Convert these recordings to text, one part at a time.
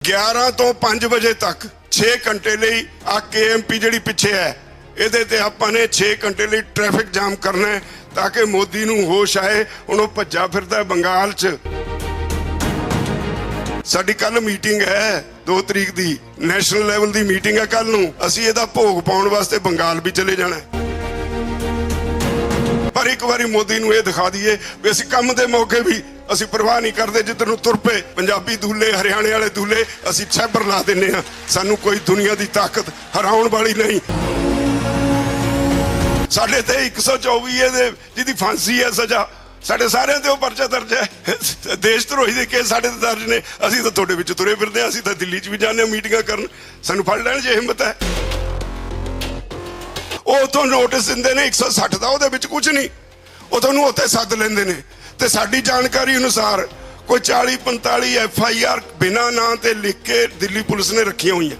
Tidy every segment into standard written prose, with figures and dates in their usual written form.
11 ਤੋਂ 5 ਵਜੇ ਤੱਕ 6 ਘੰਟੇ ਲਈ ਆ KMP ਜਿਹੜੀ ਪਿੱਛੇ ਹੈ ਇਹਦੇ ਤੇ ਆਪਾਂ ਨੇ 6 ਘੰਟੇ ਲਈ ਟ੍ਰੈਫਿਕ ਜਾਮ ਕਰਨਾ ਹੈ ਤਾਂ ਕਿ ਮੋਦੀ ਨੂੰ ਹੋਸ਼ ਆਏ। ਹੁਣ ਉਹ ਭੱਜਾ ਫਿਰਦਾ ਬੰਗਾਲ 'ਚ। ਸਾਡੀ ਕੱਲ ਮੀਟਿੰਗ ਹੈ 2 ਤਰੀਕ ਦੀ, ਨੈਸ਼ਨਲ ਲੈਵਲ ਦੀ ਮੀਟਿੰਗ ਹੈ ਕੱਲ ਨੂੰ। ਅਸੀਂ ਇਹਦਾ ਭੋਗ ਪਾਉਣ ਵਾਸਤੇ ਬੰਗਾਲ ਵੀ ਚਲੇ ਜਾਣਾ। ਪਰ ਇੱਕ ਵਾਰੀ ਮੋਦੀ ਨੂੰ ਇਹ ਦਿਖਾ ਦਈਏ ਵੀ ਅਸੀਂ ਕੰਮ ਦੇ ਮੌਕੇ ਵੀ ਅਸੀਂ ਪਰਵਾਹ ਨਹੀਂ ਕਰਦੇ। ਜਿੱਧਰ ਨੂੰ ਤੁਰ ਪਏ ਪੰਜਾਬੀ ਦੂਲੇ, ਹਰਿਆਣੇ ਵਾਲੇ ਦੂਲੇ, ਅਸੀਂ ਛੈਬਰ ਲਾ ਦਿੰਨੇ ਆ। ਸਾਨੂੰ ਕੋਈ ਦੁਨੀਆ ਦੀ ਤਾਕਤ ਹਰਾਉਣ ਵਾਲੀ ਨਹੀਂ। ਸਾਡੇ ਤੇ 124 ਦੇ ਜਿਹਦੀ ਫਾਂਸੀ ਹੈ ਸਜ਼ਾ, ਸਾਡੇ ਸਾਰਿਆਂ ਤੇ ਉਹ ਪਰਚਾ ਦਰਜ ਹੈ। ਦੇਸ਼ ਧਰੋਹੀ ਦੇ ਕੇਸ ਸਾਡੇ ਤੇ ਦਰਜ ਨੇ। ਅਸੀਂ ਤਾਂ ਤੁਹਾਡੇ ਵਿੱਚ ਤੁਰੇ ਫਿਰਦੇ ਹਾਂ। ਅਸੀਂ ਤਾਂ ਦਿੱਲੀ 'ਚ ਵੀ ਜਾਂਦੇ ਹਾਂ ਮੀਟਿੰਗਾਂ ਕਰਨ। ਸਾਨੂੰ ਫੜ ਲੈਣ ਜੇ ਹਿੰਮਤ ਹੈ। ਉਹ ਉਥੋਂ ਨੋਟਿਸ ਦਿੰਦੇ ਨੇ 160 ਦਾ, ਉਹਦੇ ਵਿੱਚ ਕੁਝ ਨਹੀਂ। ਉਹ ਤੁਹਾਨੂੰ ਉੱਥੇ ਸੱਦ ਲੈਂਦੇ ਨੇ ਤੇ ਸਾਡੀ ਜਾਣਕਾਰੀ ਅਨੁਸਾਰ ਕੋਈ 40-45 FIR ਬਿਨਾਂ ਨਾਂ ਤੇ ਲਿਖ ਕੇ ਦਿੱਲੀ ਪੁਲਿਸ ਨੇ ਰੱਖੀਆਂ ਹੋਈਆਂ।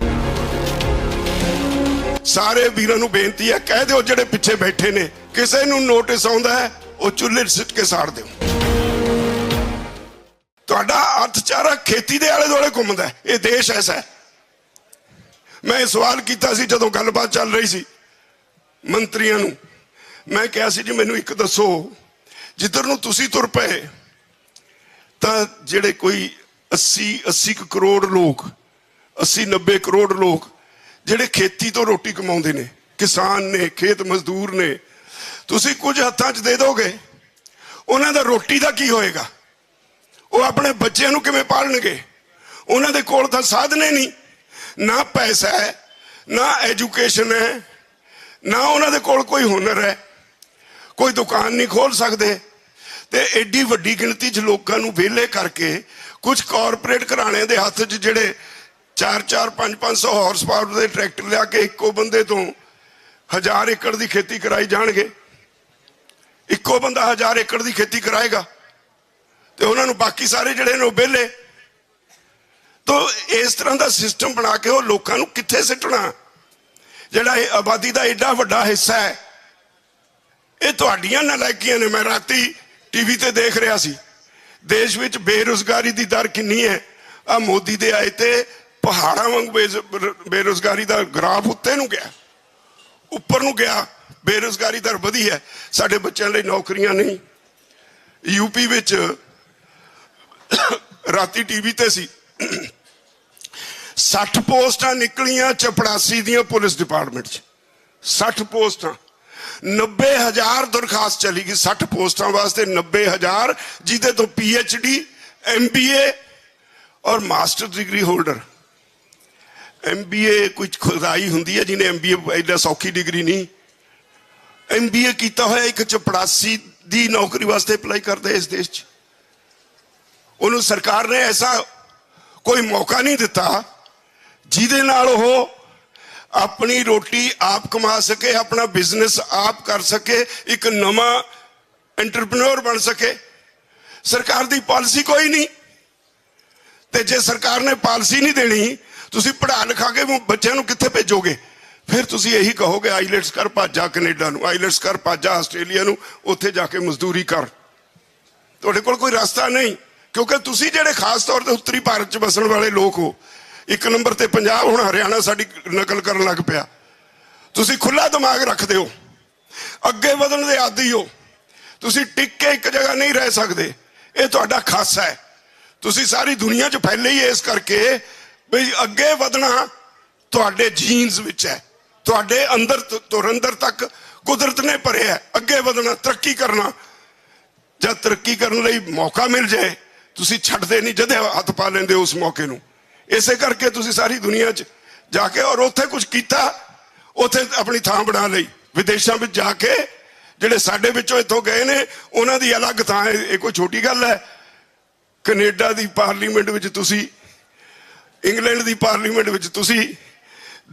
ਸਾਰੇ ਵੀਰਾਂ ਨੂੰ ਬੇਨਤੀ ਹੈ, ਕਹਿ ਦਿਓ ਜਿਹੜੇ ਪਿੱਛੇ ਬੈਠੇ ਨੇ, ਕਿਸੇ ਨੂੰ ਨੋਟਿਸ ਆਉਂਦਾ ਹੈ ਉਹ ਚੁੱਲ੍ਹੇ ਸਿੱਟ ਕੇ ਸਾੜ ਦਿਓ। ਤੁਹਾਡਾ ਅਰਥਚਾਰਾ ਖੇਤੀ ਦੇ ਆਲੇ ਦੁਆਲੇ ਘੁੰਮਦਾ। ਇਹ ਦੇਸ਼ ਐਸਾ ਹੈ। ਮੈਂ ਸਵਾਲ ਕੀਤਾ ਸੀ ਜਦੋਂ ਗੱਲਬਾਤ ਚੱਲ ਰਹੀ ਸੀ ਮੰਤਰੀਆਂ ਨੂੰ। ਮੈਂ ਕਿਹਾ ਸੀ ਜੀ ਮੈਨੂੰ ਇੱਕ ਦੱਸੋ, ਜਿੱਧਰ ਨੂੰ ਤੁਸੀਂ ਤੁਰ ਪਏ ਤਾਂ ਜਿਹੜੇ ਕੋਈ 80 ਕਰੋੜ ਲੋਕ, 80-90 ਕਰੋੜ ਲੋਕ ਜਿਹੜੇ ਖੇਤੀ ਤੋਂ ਰੋਟੀ ਕਮਾਉਂਦੇ ਨੇ, ਕਿਸਾਨ ਨੇ, ਖੇਤ ਮਜ਼ਦੂਰ ਨੇ, ਤੁਸੀਂ ਕੁਝ ਹੱਥਾਂ 'ਚ ਦੇ ਦੋਗੇ, ਉਹਨਾਂ ਦਾ ਰੋਟੀ ਦਾ ਕੀ ਹੋਏਗਾ? ਉਹ ਆਪਣੇ ਬੱਚਿਆਂ ਨੂੰ ਕਿਵੇਂ ਪਾਲਣਗੇ? ਉਹਨਾਂ ਦੇ ਕੋਲ ਤਾਂ ਸਾਧਨ ਹੀ ਨਹੀਂ, ਨਾ ਪੈਸਾ ਹੈ, ਨਾ ਐਜੂਕੇਸ਼ਨ ਹੈ, ਨਾ ਉਹਨਾਂ ਦੇ ਕੋਲ ਕੋਈ ਹੁਨਰ ਹੈ, ਕੋਈ ਦੁਕਾਨ ਨਹੀਂ ਖੋਲ ਸਕਦੇ। ਤੇ ਐਡੀ ਵੱਡੀ ਗਿਣਤੀ 'ਚ ਲੋਕਾਂ ਨੂੰ ਵਿਹਲੇ ਕਰਕੇ ਕੁਝ ਕਾਰਪੋਰੇਟ ਘਰਾਣਿਆਂ ਦੇ ਹੱਥ 'ਚ ਜਿਹੜੇ 4-4, 500 ਹਾਰਸ ਪਾਵਰ ਦੇ ਟਰੈਕਟਰ ਲਿਆ ਕੇ ਇੱਕੋ ਬੰਦੇ ਤੋਂ 1000 ਏਕੜ ਦੀ ਖੇਤੀ ਕਰਾਈ ਜਾਣਗੇ। ਇੱਕੋ ਬੰਦਾ 1000 ਏਕੜ ਦੀ ਖੇਤੀ ਕਰਾਏਗਾ ਤੇ ਉਹਨਾਂ ਨੂੰ ਬਾਕੀ ਸਾਰੇ ਜਿਹੜੇ ਨੇ ਉਹ ਵਿਹਲੇ। ਤਾਂ ਇਸ ਤਰ੍ਹਾਂ ਦਾ ਸਿਸਟਮ ਬਣਾ ਕੇ ਉਹ ਲੋਕਾਂ ਨੂੰ ਕਿੱਥੇ ਸਿੱਟਣਾ? ਜਿਹੜਾ ਇਹ ਆਬਾਦੀ ਦਾ ਐਡਾ ਵੱਡਾ ਹਿੱਸਾ ਹੈ, ਇਹ ਤੁਹਾਡੀਆਂ ਨਲਾਇਕੀਆਂ ਨੇ। ਮੈਂ ਰਾਤੀ TV ਤੇ ਦੇਖ ਰਿਹਾ ਸੀ ਦੇਸ਼ ਵਿੱਚ ਬੇਰੁਜ਼ਗਾਰੀ ਦੀ ਦਰ ਕਿੰਨੀ ਹੈ। ਆ ਮੋਦੀ ਦੇ ਆਏ ਤੇ ਪਹਾੜਾਂ ਵਾਂਗ ਬੇਰੁਜ਼ਗਾਰੀ ਦਾ ਗ੍ਰਾਫ ਉੱਤੇ ਨੂੰ ਗਿਆ, ਉੱਪਰ ਨੂੰ ਗਿਆ। ਬੇਰੁਜ਼ਗਾਰੀ ਦਰ ਵਧੀ ਹੈ। ਸਾਡੇ ਬੱਚਿਆਂ ਲਈ ਨੌਕਰੀਆਂ ਨਹੀਂ। UP ਵਿੱਚ ਰਾਤੀ TV ਤੇ ਸੀ 60 ਪੋਸਟਾਂ ਨਿਕਲੀਆਂ ਚਪੜਾਸੀ ਦੀਆਂ ਪੁਲਿਸ ਡਿਪਾਰਟਮੈਂਟ 'ਚ। 60 ਪੋਸਟਾਂ, 90,000 ਦਰਖਾਸਤ ਚਲੀ ਗਈ 60 ਪੋਸਟਾਂ ਵਾਸਤੇ। 90,000 ਜਿਹਦੇ ਤੋਂ PhD, MBA ਔਰ ਮਾਸਟਰ ਡਿਗਰੀ ਹੋਲਡਰ। MBA ਕੁਝ ਖੁਦਾਈ ਹੁੰਦੀ ਹੈ, ਜਿਹਨੇ MBA ਐਡਾ ਸੌਖੀ ਡਿਗਰੀ ਨਹੀਂ। MBA ਕੀਤਾ ਹੋਇਆ ਇੱਕ ਚਪੜਾਸੀ ਦੀ ਨੌਕਰੀ ਵਾਸਤੇ ਅਪਲਾਈ ਕਰਦਾ ਇਸ ਦੇਸ਼ 'ਚ। ਉਹਨੂੰ ਸਰਕਾਰ ਨੇ ਐਸਾ ਕੋਈ ਮੌਕਾ ਨਹੀਂ ਦਿੱਤਾ ਜਿਹਦੇ ਨਾਲ ਉਹ ਆਪਣੀ ਰੋਟੀ ਆਪ ਕਮਾ ਸਕੇ, ਆਪਣਾ ਬਿਜ਼ਨਸ ਆਪ ਕਰ ਸਕੇ, ਇੱਕ ਨਵਾਂ ਐਂਟਰਪ੍ਰੀਨਿਓਰ ਬਣ ਸਕੇ। ਸਰਕਾਰ ਦੀ ਪਾਲਿਸੀ ਕੋਈ ਨਹੀਂ। ਤੇ ਜੇ ਸਰਕਾਰ ਨੇ ਪਾਲਿਸੀ ਨਹੀਂ ਦੇਣੀ, ਤੁਸੀਂ ਪੜ੍ਹਾ ਲਿਖਾ ਕੇ ਬੱਚਿਆਂ ਨੂੰ ਕਿੱਥੇ ਭੇਜੋਗੇ? ਫਿਰ ਤੁਸੀਂ ਇਹੀ ਕਹੋਗੇ ਆਈਲੈਟਸ ਕਰ ਭਾਜਾ ਕੈਨੇਡਾ ਨੂੰ, ਆਈਲੈਟਸ ਕਰ ਭਾਜਾ ਆਸਟ੍ਰੇਲੀਆ ਨੂੰ, ਉੱਥੇ ਜਾ ਕੇ ਮਜ਼ਦੂਰੀ ਕਰ। ਤੁਹਾਡੇ ਕੋਲ ਕੋਈ ਰਸਤਾ ਨਹੀਂ, ਕਿਉਂਕਿ ਤੁਸੀਂ ਜਿਹੜੇ ਖਾਸ ਤੌਰ ਤੇ ਉੱਤਰੀ ਭਾਰਤ 'ਚ ਵਸਣ ਵਾਲੇ ਲੋਕ ਹੋ। 1 ਨੰਬਰ ਤੇ ਪੰਜਾਬ, ਹੁਣ ਹਰਿਆਣਾ ਸਾਡੀ ਨਕਲ ਕਰਨ ਲੱਗ ਪਿਆ। ਤੁਸੀਂ ਖੁੱਲਾ ਦਿਮਾਗ ਰੱਖਦੇ ਹੋ, ਅੱਗੇ ਵਧਣ ਦੇ ਆਦੀ ਹੋ। ਤੁਸੀਂ ਟਿਕ ਕੇ ਇੱਕ ਜਗ੍ਹਾ ਨਹੀਂ ਰਹਿ ਸਕਦੇ। ਇਹ ਤੁਹਾਡਾ ਖਾਸਾ ਹੈ। ਤੁਸੀਂ ਸਾਰੀ ਦੁਨੀਆ 'ਚ ਫੈਲੇ ਹੀ ਇਸ ਕਰਕੇ ਵੀ ਅੱਗੇ ਵਧਣਾ ਤੁਹਾਡੇ ਜੀਨਸ ਵਿੱਚ ਹੈ, ਤੁਹਾਡੇ ਅੰਦਰ ਤੋਂ ਅੰਦਰ ਤੱਕ ਕੁਦਰਤ ਨੇ ਭਰਿਆ ਹੈ। ਅੱਗੇ ਵਧਣਾ, ਤਰੱਕੀ ਕਰਨਾ। ਜਦ ਤਰੱਕੀ ਕਰਨ ਲਈ ਮੌਕਾ ਮਿਲ ਜਾਏ ਤੁਸੀਂ ਛੱਡਦੇ ਨਹੀਂ, ਜਦੇ ਹੱਥ ਪਾ ਲੈਂਦੇ ਉਸ ਮੌਕੇ ਨੂੰ। ਇਸੇ ਕਰਕੇ ਤੁਸੀਂ ਸਾਰੀ ਦੁਨੀਆ 'ਚ ਜਾ ਕੇ ਔਰ ਉੱਥੇ ਕੁਝ ਕੀਤਾ, ਉੱਥੇ ਆਪਣੀ ਥਾਂ ਬਣਾ ਲਈ। ਵਿਦੇਸ਼ਾਂ ਵਿੱਚ ਜਾ ਕੇ ਜਿਹੜੇ ਸਾਡੇ ਵਿੱਚੋਂ ਇੱਥੋਂ ਗਏ ਨੇ ਉਹਨਾਂ ਦੀ ਅਲੱਗ ਥਾਂ ਹੈ। ਇਹ ਕੋਈ ਛੋਟੀ ਗੱਲ ਹੈ? ਕੈਨੇਡਾ ਦੀ ਪਾਰਲੀਮੈਂਟ ਵਿੱਚ ਤੁਸੀਂ, ਇੰਗਲੈਂਡ ਦੀ ਪਾਰਲੀਮੈਂਟ ਵਿੱਚ ਤੁਸੀਂ,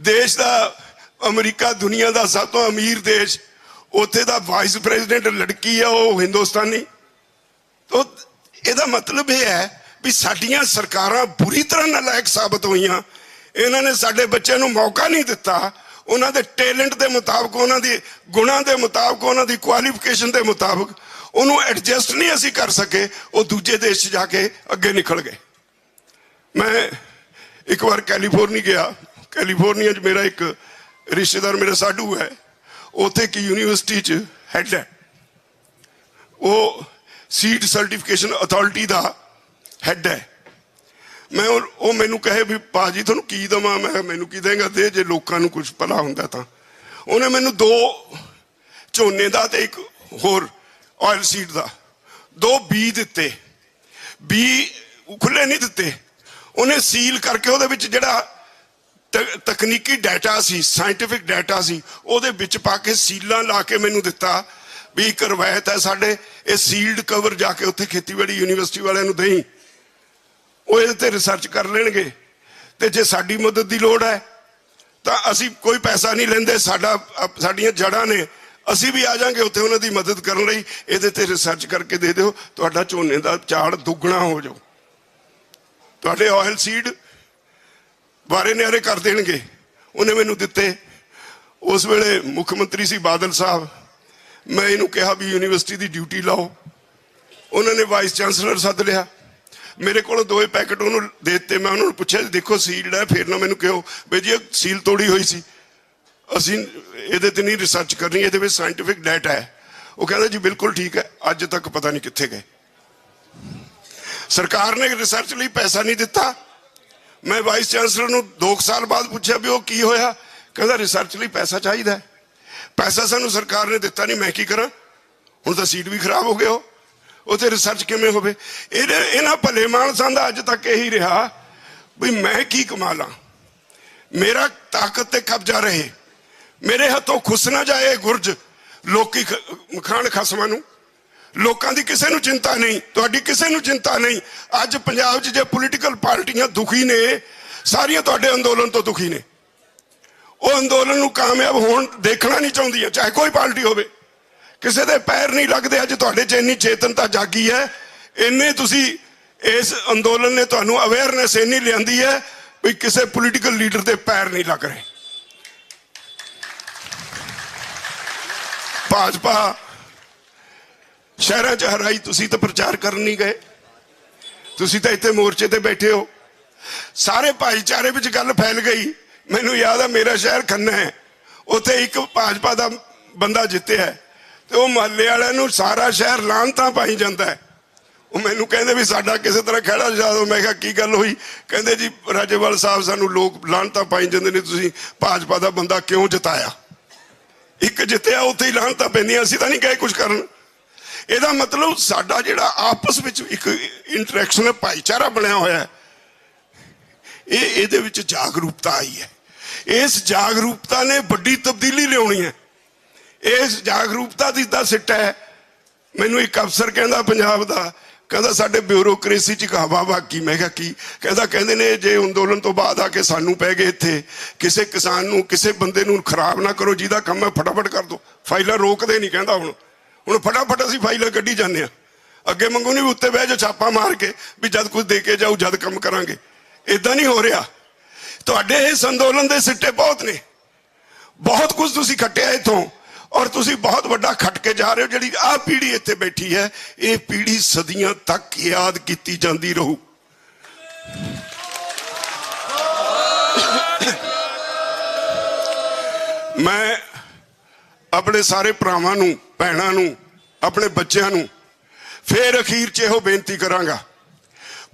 ਦੇਸ਼ ਦਾ ਅਮਰੀਕਾ ਦੁਨੀਆ ਦਾ ਸਭ ਤੋਂ ਅਮੀਰ ਦੇਸ਼, ਉੱਥੇ ਦਾ ਵਾਈਸ ਪ੍ਰੈਜ਼ੀਡੈਂਟ ਲੜਕੀ ਆ ਉਹ ਹਿੰਦੁਸਤਾਨੀ। ਤਾਂ ਇਹਦਾ ਮਤਲਬ ਇਹ ਹੈ ਵੀ ਸਾਡੀਆਂ ਸਰਕਾਰਾਂ ਬੁਰੀ ਤਰ੍ਹਾਂ ਨਾਲਾਇਕ ਸਾਬਤ ਹੋਈਆਂ। ਇਹਨਾਂ ਨੇ ਸਾਡੇ ਬੱਚਿਆਂ ਨੂੰ ਮੌਕਾ ਨਹੀਂ ਦਿੱਤਾ। ਉਹਨਾਂ ਦੇ ਟੈਲੈਂਟ ਦੇ ਮੁਤਾਬਕ, ਉਹਨਾਂ ਦੇ ਗੁਣਾਂ ਦੇ ਮੁਤਾਬਕ, ਉਹਨਾਂ ਦੀ ਕੁਆਲੀਫਿਕੇਸ਼ਨ ਦੇ ਮੁਤਾਬਕ ਉਹਨੂੰ ਐਡਜਸਟ ਨਹੀਂ ਅਸੀਂ ਕਰ ਸਕੇ। ਉਹ ਦੂਜੇ ਦੇਸ਼ 'ਚ ਜਾ ਕੇ ਅੱਗੇ ਨਿਕਲ ਗਏ। ਮੈਂ एक बार कैलीफोर्निया गया, कैलीफोर्निया च मेरा एक रिश्तेदार मेरा साडू है, उत्थे की यूनिवर्सिटी च हैड है, वो सीड सर्टिफिकेशन अथॉरिटी का हैड है। मैं वो मैनू कहे भी भाजी तुहानू की देवां, मैं मैनू की देंगा, दे जे लोकां नू कुछ भला हुंदा तां। उन्हें मैनू 2 झोने का ते एक होर ऑयल सीड का 2 बी दिते, बी खुले नहीं दिते, उन्हें सील करके वो जिहड़ा तकनीकी डाटा सी, साइंटिफिक डाटा सी, ਉਹਦੇ ਵਿੱਚ पा के सीलां ला के मैनू दिता भी एक रवायत है साडे, ये सील्ड कवर जाके उत्थे खेतीबाड़ी यूनिवर्सिटी वालियां नू दें, वो इहदे ते रिसर्च कर लेणगे, ते जे साडी मदद की लोड़ है तो असी कोई पैसा नहीं लेंदे, साडियां जड़ां ने, असी भी आ जाएंगे उत्थे उन्हां दी मदद करन लई, इहदे ते रिसर्च करके दे दिओ, तुहाडा झोने दा झाड़ दुगना हो जाओ, तुहाडे ऑयल सीड बारे न्यारे कर देणगे। उन्हें मैनू दिते, उस वेले मुख्यमंत्री सी बादल साहब, मैं इनू कहा भी यूनिवर्सिटी की ड्यूटी लाओ, उन्होंने वाइस चांसलर सद लिया, मेरे को 2 पैकेट उन्होंने दे दिते, मैं उन्होंने पूछा देखो सील्ड है, फिर ना मैनू कहो भी जी सील तोड़ी हुई सी, असी ये नहीं रिसर्च करनी, ये साइंटिफिक डाटा है। वो कहता जी बिल्कुल ठीक है, अज तक पता नहीं कित्थे गए, सरकार ने रिसर्च लिए पैसा नहीं दिता। मैं वाइस चांसलर नू 2 साल बाद पूछा भी वो की होया, कहता रिसर्च लिए पैसा चाहिए, पैसा सानू सरकार ने दिता नहीं, मैं की करा, हुण तां सीड भी खराब हो गए हो, उत्थे रिसर्च किवें होवे। इन्हां भले मानसां दा अज तक यही रहा भी मैं की कमा ला, मेरा ताकत ते कब्जा रहे, मेरे हथों खुस ना जाए गुरज, लोकी खाण खसमां नू, लोकां दी किसे नू चिंता नहीं, तुहाडी किसे नू चिंता नहीं। अज पंजाब च जे पोलीटिकल पार्टियां दुखी ने, सारियां तुहाडे अंदोलन तो दुखी ने, वो अंदोलन नू कामयाब होण देखना नहीं चाहुंदियां, चाहे कोई पार्टी होवे, किसी दे पैर नहीं लगदे। अज तुहाडे च इन्नी चेतनता जागी है, इन्ने तुसी इस अंदोलन ने तुहानू अवेयरनेस इन्नी लियांदी है भी किसी पोलीटिकल लीडर दे पैर नहीं लग रहे। भाजपा शहरां च हराई, तुसी तो प्रचार करन नहीं गए, तुसी तो इत्थे मोर्चे ते बैठे हो, सारे भाईचारे विच गल फैल गई। मैनू याद है मेरा शहर खन्ना है, उत्थे एक भाजपा का बंदा जित्ते है, तो वो महल्ले वालियां नू सारा शहर लानतां पाई जांदा है। वो मैनू कहंदे भी साडा किसी तरह खड़ा जा दो, मैं कहा की गल हुई, कहंदे जी राजेवाल साहब सानू लोग लानतां पाई जांदे ने, तुसी भाजपा का बंदा क्यों जिताया, एक जितया उत्थे ही लानतां पैंदियां, असीं तां नहीं गए कुछ करन। ਇਹਦਾ मतलब साडा जिहड़ा आपस ਵਿੱਚ एक इंटरैक्शन है, भाईचारा बनया होया है, ਇਹਦੇ ਵਿੱਚ जागरूकता आई है, इस जागरूकता ने बड़ी तब्दीली लियाउणी है, इस जागरूकता दी दा सिट्टा है। मैनू एक अफसर कहंदा पंजाब दा, कहंदा साडे ब्यूरोक्रेसी च एक हवा बाकी, मैं कहा की, कहंदा कहंदे ने जे अंदोलन तो बाद आके सानू पै गए इत्थे, किसी किसान नू किसी बंदे नू खराब ना करो, जिहदा काम है फटाफट कर दो, फाइलां रोकदे नहीं, कहंदा हुण फटाफट असीं फाइलां कड्ढी जाने आ, अगे मंगू नहीं उत्ते बह जाओ छापा मार के भी जद कुछ दे के जाओ जद काम करांगे, इदां नहीं हो रहा। तुहाडे इस अंदोलन दे सिट्टे बहुत ने, बहुत कुछ तुसीं खट्टिया इत्थों, और तुसीं बहुत वड्डा खट के जा रहे हो। जिहड़ी आ पीढ़ी इत्थे बैठी है, ये पीढ़ी सदियां तक याद कीती जांदी रहू। मैं अपने सारे भरावां नूं, भैणां नूं, अपने बच्चों नूं फिर अखीर च इहो बेनती करांगा,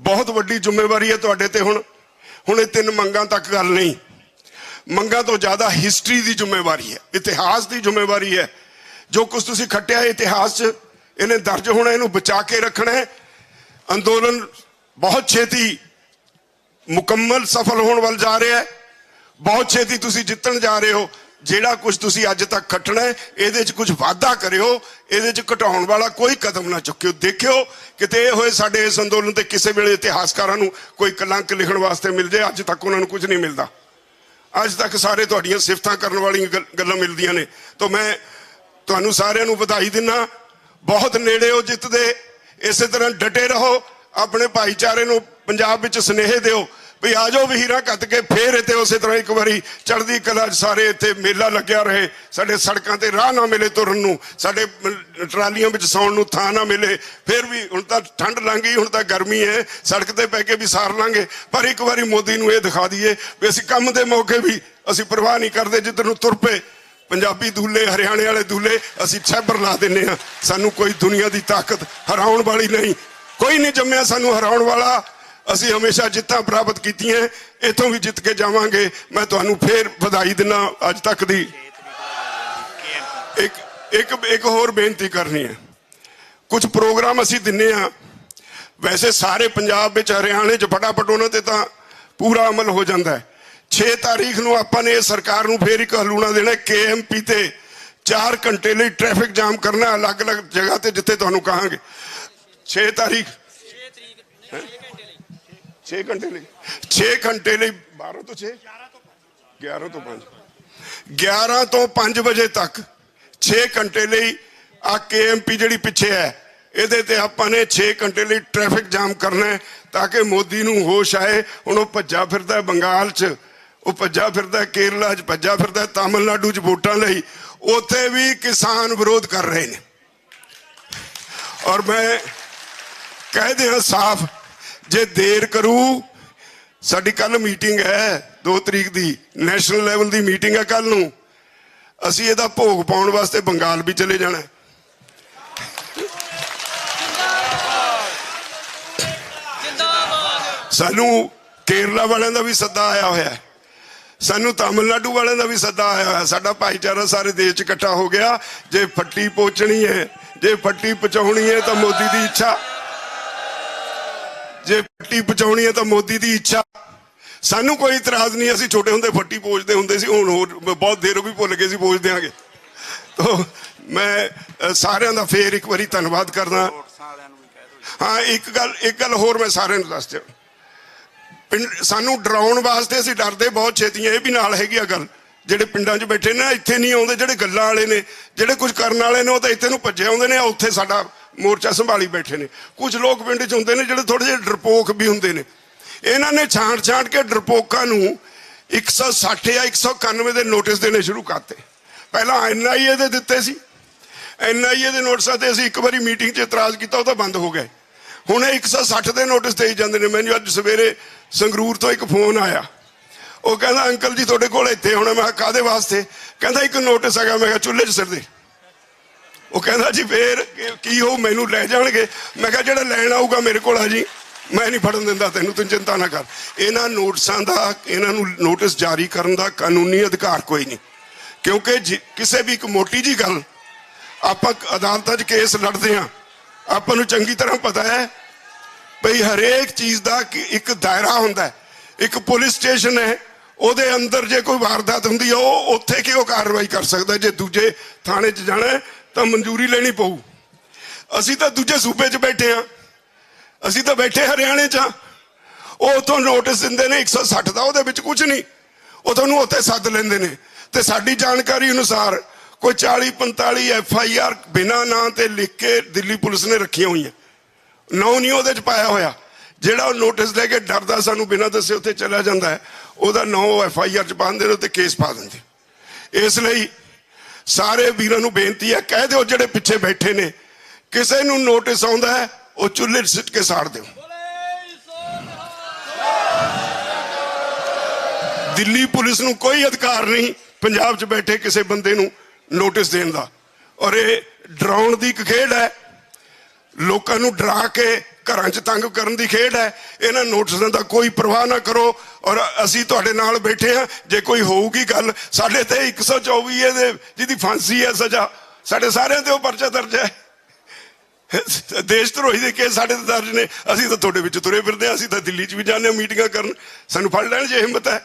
बहुत वड्डी जिम्मेवारी है तुहाडे ते। हुण ये 3 मंगां तक गल नहीं, मंगां तो ज़्यादा हिस्टरी की जिम्मेवारी है, इतिहास की जिम्मेवारी है। जो कुछ तुसीं खट्टिया इतिहास च इन्हें दर्ज होना, इनू बचा के रखना है। अंदोलन बहुत छेती मुकम्मल सफल होने वाल जा रहा है, बहुत छेती तुसीं जितन जा रहे हो। ਜਿਹੜਾ कुछ तुसीं अज तक खटना है, ये कुछ वाधा करियो, ये घटाउण वाला कोई कदम ना चुक्यो। देखियो किते होए साडे इस अंदोलन ते किसी वेले इतिहासकारां नूं कोई कलंक लिखण वास्ते मिल जाए, अज तक उन्हां नूं कुछ नहीं मिलता। अज तक सारे तुहाडीआं सिफतां करन वालीआं गल्लां मिलदियां ने। तो मैं तुहानूं सारिआं नूं वधाई दिंदा, बहुत नेड़े हो जितदे। इस तरह डटे रहो, अपने भाईचारे नूं पंजाब विच सुनेहे दिओ भी आ जाओ वहीरा कत के फिर इतने उस तरह एक बारी चढ़ती कला सारे इतने मेला लग्या रहे, साडे सड़कों ते राह ना मिले तुरन नूं, साडे ट्रालियां विच सौण नूं थां ना मिले। फिर भी हुण तां ठंड लंघ गई, हुण तां गर्मी है, सड़क ते पै के भी सार लांगे, पर एक बारी मोदी नूं ये दिखा दईए भी असीं काम दे मौके भी असीं परवाह नहीं करते, जिधर नूं तुर पे पंजाबी दूल्हे हरियाणे वाले दूल्हे असीं छैबर ला दिंदे हां। सानूं कोई दुनिया की ताकत हराउण वाली नहीं, कोई नहीं जम्मिया सानूं हराउण वाला। असी हमेशा जित्तां प्राप्त कीतियां, इथों भी जित के जावांगे। मैं तुहानूं फिर बधाई दिना अज तक दी। एक होर बेनती करनी है, कुछ प्रोग्राम असी दिन्ने आ, वैसे सारे पंजाब विच हरियाणे च फटाफट उन्हां ते तां पूरा अमल हो जाता है। 6 तारीख नूं आपां ने सरकार नूं फिर एक हलूणा देना, KMP ते 4 घंटे लिए ट्रैफिक जाम करना अलग अलग जगह ते जिथे तुहानूं कहांगे। 6 तारीख 6 घंटे लिए 6 घंटे लिए 12 तो 6 11 तो 5 11 तो 5 बजे तक 6 घंटे लिए आ KMP जिहड़ी पिछे है ਇਹਦੇ ਤੇ ਆਪਾਂ ने 6 घंटे लिए ट्रैफिक जाम करना है, ताकि मोदी नूं होश आए। हुण ਉਹ ਭੱਜਾ ਫਿਰਦਾ ਬੰਗਾਲ 'ਚ, ਉਹ ਭੱਜਾ ਫਿਰਦਾ ਕੇਰਲਾ 'ਚ, ਭੱਜਾ ਫਿਰਦਾ ਤਾਮਿਲਨਾਡੂ 'ਚ ਵੋਟਾਂ ਲਈ, ਉੱਥੇ ਵੀ किसान विरोध कर रहे हैं। और मैं कह दिया साफ, जे देर करू, साडी कल मीटिंग है 2 तरीक की नैशनल लैवल की मीटिंग है कल नूं, असीं इहदा भोग पाउण वास्ते बंगाल भी चले जाना है। सानू केरला वालों का भी सद्दा आया होया है, सानू तमिलनाडु वालों का भी सद्दा आया होया। साडा भाईचारा सारे देश इकट्ठा हो गया। जे फट्टी पहुंचनी है, जे फट्टी पहुंचाउणी है तो मोदी की इच्छा, जे फट्टी पहुंचाउणी है तो मोदी की इच्छा। सानू कोई इतराज नहीं, असीं छोटे हुंदे फट्टी पोजदे हुंदे सी, हुण होर बहुत देर हो गई भुल गए सी, पोज देंगे। तो मैं सारिਆਂ ਦਾ फिर एक बारी धन्नवाद करना। हाँ, एक गल होर मैं सारिਆਂ ਨੂੰ ਦੱਸ ਦਿਆਂ, सानू डराउण वास्ते असीं डरदे बहुत छेती, ये भी नाल हैगी आ गल। ਜਿਹੜੇ ਪਿੰਡਾਂ 'ਚ ਬੈਠੇ ਨੇ ਇੱਥੇ ਨਹੀਂ ਆਉਂਦੇ, ਜਿਹੜੇ ਗੱਲਾਂ ਵਾਲੇ ਨੇ, ਜਿਹੜੇ ਕੁਝ ਕਰਨ ਵਾਲੇ ਨੇ, ਉਹ ਤਾਂ ਇੱਥੇ ਨੂੰ ਭੱਜੇ ਆਉਂਦੇ ਨੇ, ਉੱਥੇ ਸਾਡਾ ਮੋਰਚਾ ਸੰਭਾਲੀ ਬੈਠੇ ਨੇ। ਕੁਝ ਲੋਕ ਪਿੰਡ 'ਚ ਹੁੰਦੇ ਨੇ ਜਿਹੜੇ ਥੋੜੇ ਜਿਹੇ ਡਰਪੋਕ ਵੀ ਹੁੰਦੇ ਨੇ, ਇਹਨਾਂ ਨੇ ਛਾਂਟ ਕੇ ਡਰਪੋਕਾਂ ਨੂੰ 160 ਜਾਂ 191 ਦੇ ਨੋਟਿਸ ਦੇਣੇ ਸ਼ੁਰੂ ਕਰਤੇ। ਪਹਿਲਾਂ NIA ਦੇ ਦਿੱਤੇ ਸੀ, NIA ਦੇ ਨੋਟਿਸਾਂ ਤੇ ਅਸੀਂ ਇੱਕ ਵਾਰੀ ਮੀਟਿੰਗ 'ਚ ਇਤਰਾਜ਼ ਕੀਤਾ, ਉਹ ਤਾਂ ਬੰਦ ਹੋ ਗਏ। ਹੁਣ 160 ਦੇ ਨੋਟਿਸ ਦੇਈ ਜਾਂਦੇ ਨੇ। ਮੈਨੂੰ ਅੱਜ ਸਵੇਰੇ ਸੰਗਰੂਰ ਤੋਂ ਇੱਕ ਫੋਨ ਆਇਆ, ਉਹ ਕਹਿੰਦਾ ਅੰਕਲ ਜੀ ਤੁਹਾਡੇ ਕੋਲ ਇੱਥੇ ਹੋਣਾ। ਮੈਂ ਕਿਹਾ ਕਾਹਦੇ ਵਾਸਤੇ? ਕਹਿੰਦਾ ਇੱਕ ਨੋਟਿਸ ਹੈਗਾ। ਮੈਂ ਕਿਹਾ ਚੁੱਲ੍ਹੇ 'ਚ ਸਿਰ ਦੇ। ਉਹ ਕਹਿੰਦਾ ਜੀ ਫੇਰ ਕੀ ਹੋ, ਮੈਨੂੰ ਲੈ ਜਾਣਗੇ? ਮੈਂ ਕਿਹਾ ਜਿਹੜਾ ਲੈਣ ਆਊਗਾ ਮੇਰੇ ਕੋਲ ਆ ਜੀ, ਮੈਂ ਨਹੀਂ ਫੜਨ ਦਿੰਦਾ ਤੈਨੂੰ, ਤੂੰ ਚਿੰਤਾ ਨਾ ਕਰ। ਇਹਨਾਂ ਨੋਟਿਸਾਂ ਦਾ, ਇਹਨਾਂ ਨੂੰ ਨੋਟਿਸ ਜਾਰੀ ਕਰਨ ਦਾ ਕਾਨੂੰਨੀ ਅਧਿਕਾਰ ਕੋਈ ਨਹੀਂ, ਕਿਉਂਕਿ ਕਿਸੇ ਵੀ ਇੱਕ ਮੋਟੀ ਜੀ ਗੱਲ ਆਪਾਂ ਅਦਾਲਤਾਂ 'ਚ ਕੇਸ ਲੜਦੇ ਹਾਂ, ਆਪਾਂ ਨੂੰ ਚੰਗੀ ਤਰ੍ਹਾਂ ਪਤਾ ਹੈ ਭਈ ਹਰੇਕ ਚੀਜ਼ ਦਾ ਇੱਕ ਦਾਇਰਾ ਹੁੰਦਾ ਹੈ। ਇੱਕ ਪੁਲਿਸ ਸਟੇਸ਼ਨ ਹੈ, ਉਹਦੇ ਅੰਦਰ ਜੇ ਕੋਈ ਵਾਰਦਾਤ ਹੁੰਦੀ ਹੈ ਉਹ ਉੱਥੇ ਕਿਉਂ ਕਾਰਵਾਈ ਕਰ ਸਕਦਾ? ਜੇ ਦੂਜੇ ਥਾਣੇ 'ਚ ਜਾਣਾ ਤਾਂ ਮਨਜ਼ੂਰੀ ਲੈਣੀ ਪਊ। ਅਸੀਂ ਤਾਂ ਦੂਜੇ ਸੂਬੇ 'ਚ ਬੈਠੇ ਹਾਂ, ਅਸੀਂ ਤਾਂ ਬੈਠੇ ਹਰਿਆਣੇ 'ਚ। ਉਹ ਉੱਥੋਂ ਨੋਟਿਸ ਦਿੰਦੇ ਨੇ 160 ਦਾ, ਉਹਦੇ ਵਿੱਚ ਕੁਝ ਨਹੀਂ, ਉਹ ਤੁਹਾਨੂੰ ਉੱਥੇ ਸੱਦ ਲੈਂਦੇ ਨੇ। ਤੇ ਸਾਡੀ ਜਾਣਕਾਰੀ ਅਨੁਸਾਰ ਕੋਈ 40-45 FIR ਬਿਨਾਂ ਨਾਂ ਤੇ ਲਿਖ ਕੇ ਦਿੱਲੀ ਪੁਲਿਸ ਨੇ ਰੱਖੀਆਂ ਹੋਈਆਂ, ਨਾਂ ਨਹੀਂ ਉਹਦੇ 'ਚ ਪਾਇਆ ਹੋਇਆ। ਜਿਹੜਾ ਉਹ ਨੋਟਿਸ ਲੈ ਕੇ ਡਰਦਾ ਸਾਨੂੰ ਬਿਨਾਂ ਦੱਸੇ ਉੱਥੇ ਚਲਾ ਜਾਂਦਾ ਹੈ, ਉਹਦਾ ਨਾਂ FIR 'ਚ ਪਾਉਂਦੇ ਨੇ, ਉੱਤੇ ਕੇਸ ਪਾ ਦਿੰਦੇ। ਇਸ ਲਈ ਸਾਰੇ ਵੀਰਾਂ ਨੂੰ ਬੇਨਤੀ ਹੈ, ਕਹਿ ਦਿਓ ਜਿਹੜੇ ਪਿੱਛੇ ਬੈਠੇ ਨੇ, ਕਿਸੇ ਨੂੰ ਨੋਟਿਸ ਆਉਂਦਾ ਹੈ ਉਹ ਚੁੱਲ੍ਹੇ 'ਚ ਸਿੱਟ ਕੇ ਸਾੜ ਦਿਓ। ਦਿੱਲੀ ਪੁਲਿਸ ਨੂੰ ਕੋਈ ਅਧਿਕਾਰ ਨਹੀਂ ਪੰਜਾਬ 'ਚ ਬੈਠੇ ਕਿਸੇ ਬੰਦੇ ਨੂੰ ਨੋਟਿਸ ਦੇਣ ਦਾ। ਔਰ ਇਹ ਡਰਾਉਣ ਦੀ ਇੱਕ ਖੇਡ ਹੈ, ਲੋਕਾਂ ਨੂੰ ਡਰਾ ਕੇ ਘਰਾਂ 'ਚ ਤੰਗ ਕਰਨ ਦੀ ਖੇਡ ਹੈ। ਇਹਨਾਂ ਨੋਟਿਸਾਂ ਦਾ ਕੋਈ ਪਰਵਾਹ ਨਾ ਕਰੋ, ਔਰ ਅਸੀਂ ਤੁਹਾਡੇ ਨਾਲ ਬੈਠੇ ਹਾਂ। ਜੇ ਕੋਈ ਹੋਊਗੀ ਗੱਲ, ਸਾਡੇ ਤੇ 124 ਇਹਦੇ ਜਿਹਦੀ ਫਾਂਸੀ ਹੈ ਸਜ਼ਾ, ਸਾਡੇ ਸਾਰਿਆਂ ਤੇ ਉਹ ਪਰਚਾ ਦਰਜ ਹੈ। ਦੇਸ਼ ਧਰੋਹੀ ਦੇ ਕੇਸ ਸਾਡੇ ਤੇ ਦਰਜ ਨੇ। ਅਸੀਂ ਤਾਂ ਤੁਹਾਡੇ ਵਿੱਚ ਤੁਰੇ ਫਿਰਦੇ ਹਾਂ, ਅਸੀਂ ਤਾਂ ਦਿੱਲੀ 'ਚ ਵੀ ਜਾਂਦੇ ਹਾਂ ਮੀਟਿੰਗਾਂ ਕਰਨ, ਸਾਨੂੰ ਫੜ ਲੈਣ ਜੇ ਹਿੰਮਤ ਹੈ।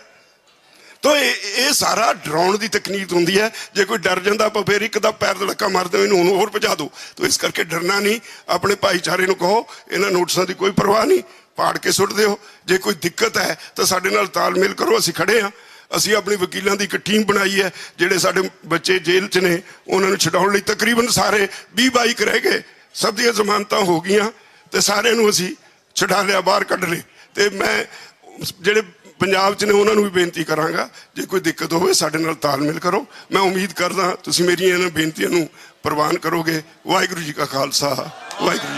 तो ये सारा डराउण की तकनीक होंगी है। जे कोई डर जाता आप फिर एक दा पैर धड़का मार दो, इन्हू होर पहुँचा दो। तो इस करके डरना नहीं, अपने भाईचारे को कहो इन्होंने नोटिसों की कोई परवाह नहीं, पाड़ के सुट दो। जे कोई दिक्कत है तो साडे नाल तालमेल करो, असीं खड़े हाँ। असीं अपनी वकीलों की एक टीम बनाई है, जिहड़े साडे बच्चे जेल च ने उन्होंने छुड़ाउण लई तकरीबन सारे 20-22 रह गए, सब दी जमानतां हो गईयां ते सारिआं नूं असीं छुड़ा लिया, बाहर कढ लए। ते मैं ਜਿਹੜੇ ਪੰਜਾਬ 'ਚ ਨੇ ਉਹਨਾਂ ਨੂੰ ਵੀ ਬੇਨਤੀ ਕਰਾਂਗਾ, ਜੇ ਕੋਈ ਦਿੱਕਤ ਹੋਵੇ ਸਾਡੇ ਨਾਲ ਤਾਲਮੇਲ ਕਰੋ। ਮੈਂ ਉਮੀਦ ਕਰਦਾ ਤੁਸੀਂ ਮੇਰੀਆਂ ਇਹਨਾਂ ਬੇਨਤੀਆਂ ਨੂੰ ਪ੍ਰਵਾਨ ਕਰੋਗੇ। ਵਾਹਿਗੁਰੂ ਜੀ ਕਾ ਖਾਲਸਾ, ਵਾਹਿਗੁਰੂ ਜੀ